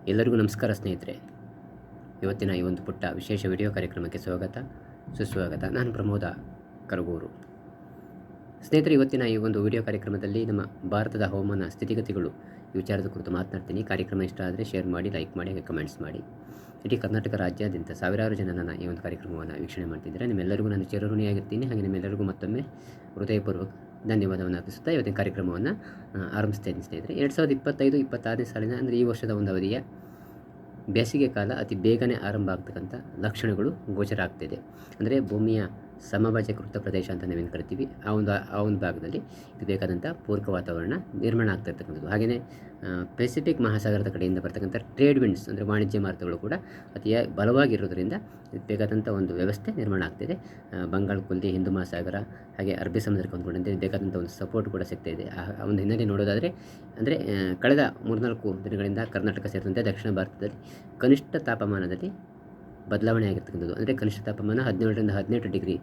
ಎಲ್ಲರಿಗೂ ನಮಸ್ಕಾರ ಸ್ನೇಹಿತರೆ. ಇವತ್ತಿನ ಈ ಒಂದು ಪುಟ್ಟ ವಿಶೇಷ ವಿಡಿಯೋ ಕಾರ್ಯಕ್ರಮಕ್ಕೆ ಸ್ವಾಗತ ಸುಸ್ವಾಗತ. ನಾನು ಪ್ರಮೋದ ಕರಗೂರು. ಸ್ನೇಹಿತರೆ, ಇವತ್ತಿನ ಈ ಒಂದು ವಿಡಿಯೋ ಕಾರ್ಯಕ್ರಮದಲ್ಲಿ ನಮ್ಮ ಭಾರತದ ಹವಾಮಾನ ಸ್ಥಿತಿಗತಿಗಳು ಈ ವಿಚಾರದ ಕುರಿತು ಮಾತನಾಡ್ತೀನಿ. ಕಾರ್ಯಕ್ರಮ ಇಷ್ಟ ಆದರೆ ಶೇರ್ ಮಾಡಿ, ಲೈಕ್ ಮಾಡಿ, ಹಾಗೆ ಕಮೆಂಟ್ಸ್ ಮಾಡಿ. ಇಡೀ ಕರ್ನಾಟಕ ರಾಜ್ಯಾದ್ಯಂತ ಸಾವಿರಾರು ಜನ ನನ್ನ ಈ ಒಂದು ಕಾರ್ಯಕ್ರಮವನ್ನು ವೀಕ್ಷಣೆ ಮಾಡ್ತಿದ್ದಾರೆ. ನಿಮ್ಮೆಲ್ಲರಿಗೂ ನಾನು ಚಿರಋಣಿಯಾಗಿರ್ತೀನಿ. ಹಾಗೆ ನಿಮ್ಮೆಲ್ಲರಿಗೂ ಮತ್ತೊಮ್ಮೆ ಹೃದಯಪೂರ್ವಕ ಧನ್ಯವಾದವನ್ನು ಅರ್ಪಿಸುತ್ತಾ ಇವತ್ತಿನ ಕಾರ್ಯಕ್ರಮವನ್ನು ಆರಂಭಿಸ್ತೇನೆ. ಸ್ನೇಹಿತರೆ, 2025-26ನೇ ಸಾಲಿನ ಅಂದರೆ ಈ ವರ್ಷದ ಒಂದು ಅವಧಿಯ ಬೇಸಿಗೆ ಕಾಲ ಅತಿ ಬೇಗನೆ ಆರಂಭ ಆಗ್ತಕ್ಕಂಥ ಲಕ್ಷಣಗಳು ಗೋಚರ ಆಗ್ತಿದೆ. ಅಂದರೆ ಭೂಮಿಯ ಸಮಭಾಜಕೃತ ಪ್ರದೇಶ ಅಂತ ನಾವೇನು ಕರಿತೀವಿ, ಆ ಒಂದು ಭಾಗದಲ್ಲಿ ಇದು ಬೇಕಾದಂಥ ಪೂರಕ ವಾತಾವರಣ ನಿರ್ಮಾಣ ಆಗ್ತಾ ಇರ್ತಕ್ಕಂಥದ್ದು. ಹಾಗೆಯೇ ಪೆಸಿಫಿಕ್ ಮಹಾಸಾಗರದ ಕಡೆಯಿಂದ ಬರ್ತಕ್ಕಂಥ ಟ್ರೇಡ್ ವಿಂಡ್ಸ್ ಅಂದರೆ ವಾಣಿಜ್ಯ ಮಾರುತಗಳು ಕೂಡ ಅತಿಯಾಗಿ ಬಲವಾಗಿರೋದರಿಂದ ಇದಕ್ಕೆ ಬೇಕಾದಂಥ ಒಂದು ವ್ಯವಸ್ಥೆ ನಿರ್ಮಾಣ ಆಗ್ತಿದೆ. ಬಂಗಾಳ ಕೊಲ್ಲಿ, ಹಿಂದೂ ಮಹಾಸಾಗರ ಹಾಗೆ ಅರಬ್ಬಿ ಸಮುದ್ರಕ್ಕೆ ಹೊಂದ್ಕೊಂಡಂತೆ ಬೇಕಾದಂಥ ಒಂದು ಸಪೋರ್ಟ್ ಕೂಡ ಸಿಗ್ತಾ ಇದೆ. ಆ ಒಂದು ಹಿನ್ನೆಲೆ ನೋಡೋದಾದರೆ ಅಂದರೆ ಕಳೆದ 3-4 ದಿನಗಳಿಂದ ಕರ್ನಾಟಕ ಸೇರಿದಂತೆ ದಕ್ಷಿಣ ಭಾರತದಲ್ಲಿ ಕನಿಷ್ಠ ತಾಪಮಾನದಲ್ಲಿ ಬದಲಾವಣೆ ಆಗಿರ್ತಕ್ಕಂಥದ್ದು. ಅಂದರೆ ಕನಿಷ್ಠ ತಾಪಮಾನ 17ರಿಂದ 18 ಡಿಗ್ರಿ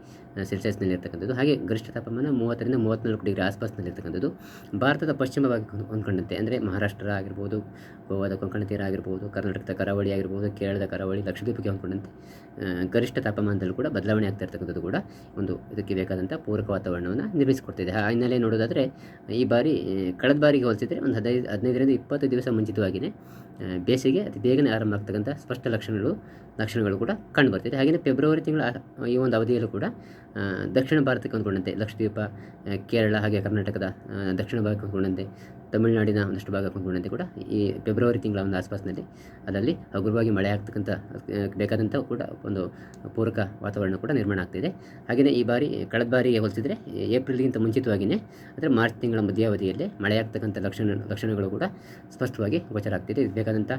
ಸೆಲ್ಸಿಯಸ್ನಲ್ಲಿರ್ತಕ್ಕಂಥದ್ದು. ಹಾಗೆ ಗರಿಷ್ಠ ತಾಪಮಾನ 30ರಿಂದ 34 ಡಿಗ್ರಿ ಆಸ್ಪಾಸ್ನಲ್ಲಿರ್ತಕ್ಕಂಥದ್ದು. ಭಾರತದ ಪಶ್ಚಿಮ ಭಾಗಕ್ಕೆ ಹೊಂದ್ಕೊಂಡಂತೆ ಅಂದರೆ ಮಹಾರಾಷ್ಟ್ರ ಆಗಿರ್ಬೋದು, ಗೋವಾದ ಕೊಂಕಣ ತೀರ ಆಗಿರ್ಬೋದು, ಕರ್ನಾಟಕದ ಕರಾವಳಿ ಆಗಿರ್ಬೋದು, ಕೇರಳದ ಕರಾವಳಿ, ಲಕ್ಷದ್ವೀಪಕ್ಕೆ ಹೊಂದ್ಕೊಂಡಂತೆ ಗರಿಷ್ಠ ತಾಪಮಾನದಲ್ಲೂ ಕೂಡ ಬದಲಾವಣೆ ಆಗ್ತಾ ಇರ್ತಕ್ಕಂಥದ್ದು ಕೂಡ ಒಂದು ಇದಕ್ಕೆ ಬೇಕಾದಂಥ ಪೂರಕ ವಾತಾವರಣವನ್ನು ನಿರ್ಮಿಸಿಕೊಡ್ತಿದೆ. ಆ ಹಿನ್ನೆಲೆ ನೋಡೋದಾದರೆ ಈ ಬಾರಿ ಕಳೆದ ಬಾರಿಗೆ ಹೋಲಿಸಿದರೆ ಒಂದು 15ರಿಂದ 20 ದಿವಸ ಮುಂಚಿತವಾಗಿಯೇ ಬೇಸಿಗೆ ಅತಿ ಬೇಗನೆ ಆರಂಭ ಆಗ್ತಕ್ಕಂಥ ಸ್ಪಷ್ಟ ಲಕ್ಷಣಗಳು ಕೂಡ ಕಂಡುಬರ್ತಿದೆ. ಹಾಗೆಯೇ ಫೆಬ್ರವರಿ ತಿಂಗಳ ಈ ಒಂದು ಅವಧಿಯಲ್ಲೂ ಕೂಡ ದಕ್ಷಿಣ ಭಾರತಕ್ಕೆ ಹೊಂದ್ಕೊಂಡಂತೆ ಲಕ್ಷದ್ವೀಪ, ಕೇರಳ ಹಾಗೆ ಕರ್ನಾಟಕದ ದಕ್ಷಿಣ ಭಾಗಕ್ಕೆ ಹೊಂದ್ಕೊಂಡಂತೆ ತಮಿಳುನಾಡಿನ ಒಂದಷ್ಟು ಭಾಗಕ್ಕೆ ಹೊಂದ್ಕೊಂಡಂತೆ ಕೂಡ ಈ ಫೆಬ್ರವರಿ ತಿಂಗಳ ಒಂದು ಆಸ್ಪಾಸ್ನಲ್ಲಿ ಅದರಲ್ಲಿ ಹಗುರವಾಗಿ ಮಳೆ ಆಗ್ತಕ್ಕಂಥ ಬೇಕಾದಂಥ ಕೂಡ ಒಂದು ಪೂರಕ ವಾತಾವರಣ ಕೂಡ ನಿರ್ಮಾಣ ಆಗ್ತಿದೆ. ಹಾಗೆಯೇ ಈ ಬಾರಿ ಕಳೆದ ಬಾರಿಗೆ ಹೋಲಿಸಿದರೆ ಏಪ್ರಿಲ್ಗಿಂತ ಮುಂಚಿತವಾಗಿಯೇ ಅಂದರೆ ಮಾರ್ಚ್ ತಿಂಗಳ ಮಧ್ಯಾವಧಿಯಲ್ಲಿ ಮಳೆ ಆಗ್ತಕ್ಕಂಥ ಲಕ್ಷಣಗಳು ಕೂಡ ಸ್ಪಷ್ಟವಾಗಿ ಗೋಚರ ಆಗ್ತಿದೆ. ಇದಕ್ಕೆ ಬೇಕಾದಂಥ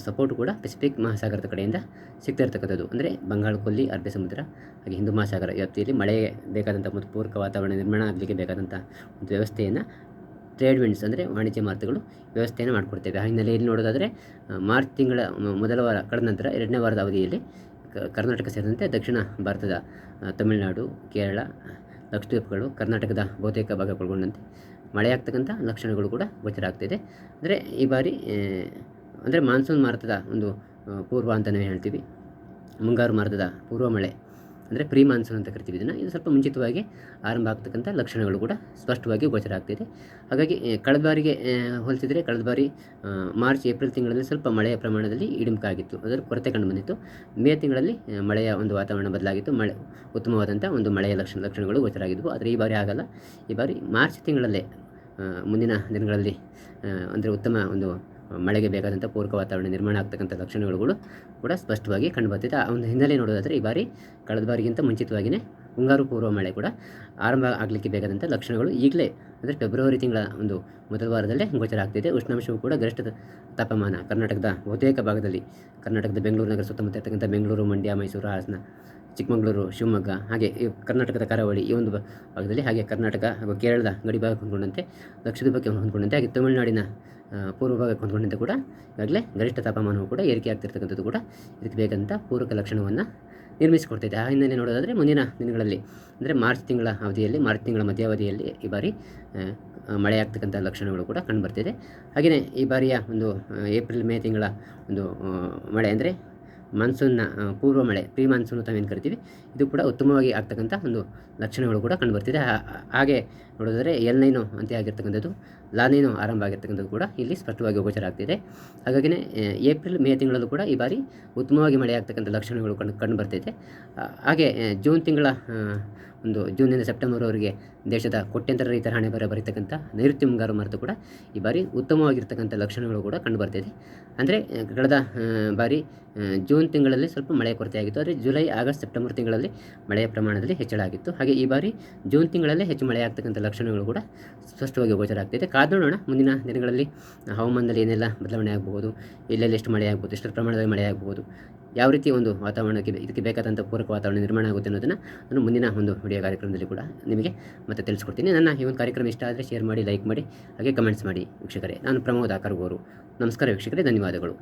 ಸಪೋರ್ಟ್ ಕೂಡ ಪೆಸಿಫಿಕ್ ಮಹಾಸಾಗರದ ಕಡೆಯಿಂದ ಸಿಗ್ತಾ ಇರ್ತಕ್ಕಂಥದ್ದು. ಅಂದರೆ ಬಂಗಾಳ ಕೊಲ್ಲಿ, ಅರಬ್ಬಿ ಸಮುದ್ರ ಹಾಗೆ ಹಿಂದೂ ಮಹಾಸಾಗರ ವ್ಯಾಪ್ತಿಯಲ್ಲಿ ಮಳೆಗೆ ಬೇಕಾದಂಥ ಒಂದು ಪೂರಕ ವಾತಾವರಣ ನಿರ್ಮಾಣ ಆಗಲಿಕ್ಕೆ ಬೇಕಾದಂಥ ಒಂದು ವ್ಯವಸ್ಥೆಯನ್ನು ಟ್ರೇಡ್ ವಿಂಡ್ಸ್ ಅಂದರೆ ವಾಣಿಜ್ಯ ಮಾರುತಗಳು ವ್ಯವಸ್ಥೆಯನ್ನು ಮಾಡಿಕೊಡ್ತೇವೆ. ಆ ಹಿನ್ನೆಲೆಯಲ್ಲಿ ನೋಡೋದಾದರೆ ಮಾರ್ಚ್ ತಿಂಗಳ ಮೊದಲ ವಾರ ಕಳೆದ ನಂತರ 2ನೇ ವಾರದ ಅವಧಿಯಲ್ಲಿ ಕರ್ನಾಟಕ ಸೇರಿದಂತೆ ದಕ್ಷಿಣ ಭಾರತದ ತಮಿಳುನಾಡು, ಕೇರಳ, ಲಕ್ಷದ್ವೀಪಗಳು, ಕರ್ನಾಟಕದ ಬಹುತೇಕ ಭಾಗ ಒಳಗೊಂಡಂತೆ ಮಳೆಯಾಗ್ತಕ್ಕಂಥ ಲಕ್ಷಣಗಳು ಕೂಡ ಗೋಚರ ಆಗ್ತಿದೆ. ಅಂದರೆ ಈ ಬಾರಿ ಅಂದರೆ ಮಾನ್ಸೂನ್ ಮಾರುತದ ಒಂದು ಪೂರ್ವ ಅಂತ ನಾವು ಹೇಳ್ತೀವಿ. ಮುಂಗಾರು ಮಾರುತದ ಪೂರ್ವ ಮಳೆ ಅಂದರೆ ಪ್ರೀ ಮಾನ್ಸೂನ್ ಅಂತ ಕರಿತೀವಿ ಇದನ್ನು. ಇದು ಸ್ವಲ್ಪ ಮುಂಚಿತವಾಗಿ ಆರಂಭ ಆಗ್ತಕ್ಕಂಥ ಲಕ್ಷಣಗಳು ಕೂಡ ಸ್ಪಷ್ಟವಾಗಿ ಗೋಚರ ಆಗ್ತಿದೆ. ಹಾಗಾಗಿ ಕಳೆದ ಬಾರಿಗೆ ಹೋಲಿಸಿದರೆ ಕಳೆದ ಬಾರಿ ಮಾರ್ಚ್ ಏಪ್ರಿಲ್ ತಿಂಗಳಲ್ಲಿ ಸ್ವಲ್ಪ ಮಳೆಯ ಪ್ರಮಾಣದಲ್ಲಿ ಇಳಿಮುಖ ಆಗಿತ್ತು, ಅದರ ಕೊರತೆ ಕಂಡು ಬಂದಿತ್ತು. ಮೇ ತಿಂಗಳಲ್ಲಿ ಮಳೆಯ ಒಂದು ವಾತಾವರಣ ಬದಲಾಗಿತ್ತು, ಉತ್ತಮವಾದಂಥ ಒಂದು ಮಳೆಯ ಲಕ್ಷಣಗಳು ಗೋಚರ ಆಗಿದ್ವು. ಆದರೆ ಈ ಬಾರಿ ಆಗಲ್ಲ. ಈ ಬಾರಿ ಮಾರ್ಚ್ ತಿಂಗಳಲ್ಲೇ ಮುಂದಿನ ದಿನಗಳಲ್ಲಿ ಅಂದರೆ ಉತ್ತಮ ಒಂದು ಮಳೆಗೆ ಬೇಕಾದಂಥ ಪೂರಕ ವಾತಾವರಣ ನಿರ್ಮಾಣ ಆಗ್ತಕ್ಕಂಥ ಲಕ್ಷಣಗಳು ಕೂಡ ಸ್ಪಷ್ಟವಾಗಿ ಕಂಡುಬರ್ತಿದೆ. ಆ ಒಂದು ಹಿನ್ನೆಲೆ ನೋಡೋದಾದರೆ ಈ ಬಾರಿ ಕಳೆದ ಬಾರಿಗಿಂತ ಮುಂಚಿತವಾಗಿಯೇ ಮುಂಗಾರು ಪೂರ್ವ ಮಳೆ ಕೂಡ ಆರಂಭ ಆಗಲಿಕ್ಕೆ ಬೇಕಾದಂಥ ಲಕ್ಷಣಗಳು ಈಗಲೇ ಅಂದರೆ ಫೆಬ್ರವರಿ ತಿಂಗಳ ಒಂದು ಮೊದಲ ವಾರದಲ್ಲೇ ಗೋಚರ ಆಗ್ತಿದೆ. ಉಷ್ಣಾಂಶವು ಕೂಡ ಗರಿಷ್ಠ ತಾಪಮಾನ ಕರ್ನಾಟಕದ ಬಹುತೇಕ ಭಾಗದಲ್ಲಿ, ಕರ್ನಾಟಕದ ಬೆಂಗಳೂರು ನಗರ ಸುತ್ತಮುತ್ತ ಇರ್ತಕ್ಕಂಥ ಬೆಂಗಳೂರು, ಮಂಡ್ಯ, ಮೈಸೂರು, ಹಾಸನ, ಚಿಕ್ಕಮಗಳೂರು, ಶಿವಮೊಗ್ಗ ಹಾಗೆ ಈ ಕರ್ನಾಟಕದ ಕರಾವಳಿ ಈ ಒಂದು ಭಾಗದಲ್ಲಿ, ಹಾಗೆ ಕರ್ನಾಟಕ ಹಾಗೂ ಕೇರಳದ ಗಡಿ ಭಾಗಕ್ಕೆ ಹೊಂದ್ಕೊಂಡಂತೆ ಲಕ್ಷದ್ವೀಪಕ್ಕೆ ಹೊಂದ್ಕೊಂಡಂತೆ, ಹಾಗೆ ತಮಿಳುನಾಡಿನ ಪೂರ್ವ ಭಾಗಕ್ಕೆ ಹೊಂದ್ಕೊಂಡಂತೆ ಕೂಡ ಈಗಾಗಲೇ ಗರಿಷ್ಠ ತಾಪಮಾನವು ಕೂಡ ಏರಿಕೆ ಆಗ್ತಿರ್ತಕ್ಕಂಥದ್ದು ಕೂಡ ಇದಕ್ಕೆ ಬೇಕಾದಂಥ ಪೂರಕ ಲಕ್ಷಣವನ್ನು ನಿರ್ಮಿಸಿಕೊಡ್ತಿದೆ. ಆ ಹಿನ್ನೆಲೆ ನೋಡೋದಾದರೆ ಮುಂದಿನ ದಿನಗಳಲ್ಲಿ ಅಂದರೆ ಮಾರ್ಚ್ ತಿಂಗಳ ಅವಧಿಯಲ್ಲಿ, ಮಾರ್ಚ್ ತಿಂಗಳ ಮಧ್ಯಾವಧಿಯಲ್ಲಿ ಈ ಬಾರಿ ಮಳೆ ಆಗ್ತಕ್ಕಂಥ ಲಕ್ಷಣಗಳು ಕೂಡ ಕಂಡುಬರ್ತಿದೆ. ಹಾಗೆಯೇ ಈ ಬಾರಿಯ ಒಂದು ಏಪ್ರಿಲ್ ಮೇ ತಿಂಗಳ ಒಂದು ಮಳೆ ಅಂದರೆ ಮಾನ್ಸೂನ್ನ ಪೂರ್ವ ಮಳೆ, ಪ್ರೀ ಮಾನ್ಸೂನ್ ತಾವೇನು ಕರಿತೀವಿ, ಇದು ಕೂಡ ಉತ್ತಮವಾಗಿ ಆಗ್ತಕ್ಕಂಥ ಒಂದು ಲಕ್ಷಣಗಳು ಕೂಡ ಕಂಡುಬರ್ತಿದೆ. ಹಾಗೆ ನೋಡೋದಾದರೆ ಎಲ್-ನೈನೋ ಅಂತ್ಯ ಆಗಿರ್ತಕ್ಕಂಥದ್ದು, ಲಾ-ನೈನೋ ಆರಂಭ ಆಗಿರ್ತಕ್ಕಂಥದ್ದು ಕೂಡ ಇಲ್ಲಿ ಸ್ಪಷ್ಟವಾಗಿ ಗೋಚರ ಆಗ್ತಿದೆ. ಹಾಗಾಗಿಯೇ ಏಪ್ರಿಲ್ ಮೇ ತಿಂಗಳಲ್ಲೂ ಕೂಡ ಈ ಬಾರಿ ಉತ್ತಮವಾಗಿ ಮಳೆ ಆಗ್ತಕ್ಕಂಥ ಲಕ್ಷಣಗಳು ಕಂಡು ಬರ್ತಿದೆ. ಹಾಗೆ ಜೂನ್ ತಿಂಗಳ ಒಂದು ಜೂನ್ನಿಂದ ಸೆಪ್ಟೆಂಬರ್ವರೆಗೆ ದೇಶದ ಕೋಟ್ಯಂತರ ರೈತರ ಹಣೆ ಬರೀತಕ್ಕಂಥ ನೈಋತ್ಯ ಮುಂಗಾರು ಮಾರುತ ಕೂಡ ಈ ಬಾರಿ ಉತ್ತಮವಾಗಿರ್ತಕ್ಕಂಥ ಲಕ್ಷಣಗಳು ಕೂಡ ಕಂಡುಬರ್ತಿದೆ. ಅಂದರೆ ಕಳೆದ ಬಾರಿ ಜೂನ್ ತಿಂಗಳಲ್ಲಿ ಸ್ವಲ್ಪ ಮಳೆಯ ಕೊರತೆ ಆಗಿತ್ತು, ಆದರೆ ಜುಲೈ, ಆಗಸ್ಟ್, ಸೆಪ್ಟೆಂಬರ್ ತಿಂಗಳಲ್ಲಿ ಮಳೆಯ ಪ್ರಮಾಣದಲ್ಲಿ ಹೆಚ್ಚಳ ಆಗಿತ್ತು. ಹಾಗೆ ಈ ಬಾರಿ ಜೂನ್ ತಿಂಗಳಲ್ಲೇ ಹೆಚ್ಚು ಮಳೆ ಆಗ್ತಕ್ಕಂಥ ಲಕ್ಷಣಗಳು ಕೂಡ ಸ್ಪಷ್ಟವಾಗಿ ಗೋಚರ ಆಗ್ತಿದೆ. ಕಾದು ನೋಡೋಣ ಮುಂದಿನ ದಿನಗಳಲ್ಲಿ ಹವಾಮಾನದಲ್ಲಿ ಏನೆಲ್ಲ ಬದಲಾವಣೆ ಆಗಬಹುದು, ಎಲ್ಲೆಲ್ಲಿ ಎಷ್ಟು ಮಳೆ ಆಗ್ಬೋದು, ಎಷ್ಟರ ಪ್ರಮಾಣದಲ್ಲಿ ಮಳೆ ಆಗಬಹುದು, ಯಾವ ರೀತಿ ಒಂದು ವಾತಾವರಣಕ್ಕೆ ಇದಕ್ಕೆ ಬೇಕಾದಂಥ ಪೂರಕ ವಾತಾವರಣ ನಿರ್ಮಾಣ ಆಗುತ್ತೆ ಅನ್ನೋದನ್ನು ನಾನು ಮುಂದಿನ ಒಂದು ವಿಡಿಯೋ ಕಾರ್ಯಕ್ರಮದಲ್ಲಿ ಕೂಡ ನಿಮಗೆ ಮತ್ತೆ ತಿಳಿಸ್ಕೊಡ್ತೀನಿ. ನನ್ನ ಈ ಒಂದು ಕಾರ್ಯಕ್ರಮ ಇಷ್ಟ ಆದರೆ ಶೇರ್ ಮಾಡಿ, ಲೈಕ್ ಮಾಡಿ, ಹಾಗೆ ಕಮೆಂಟ್ಸ್ ಮಾಡಿ ವೀಕ್ಷಕರೇ. ನಾನು ಪ್ರಮೋದ ಕರಗೂರು. ನಮಸ್ಕಾರ ವೀಕ್ಷಕರೇ, ಧನ್ಯವಾದಗಳು.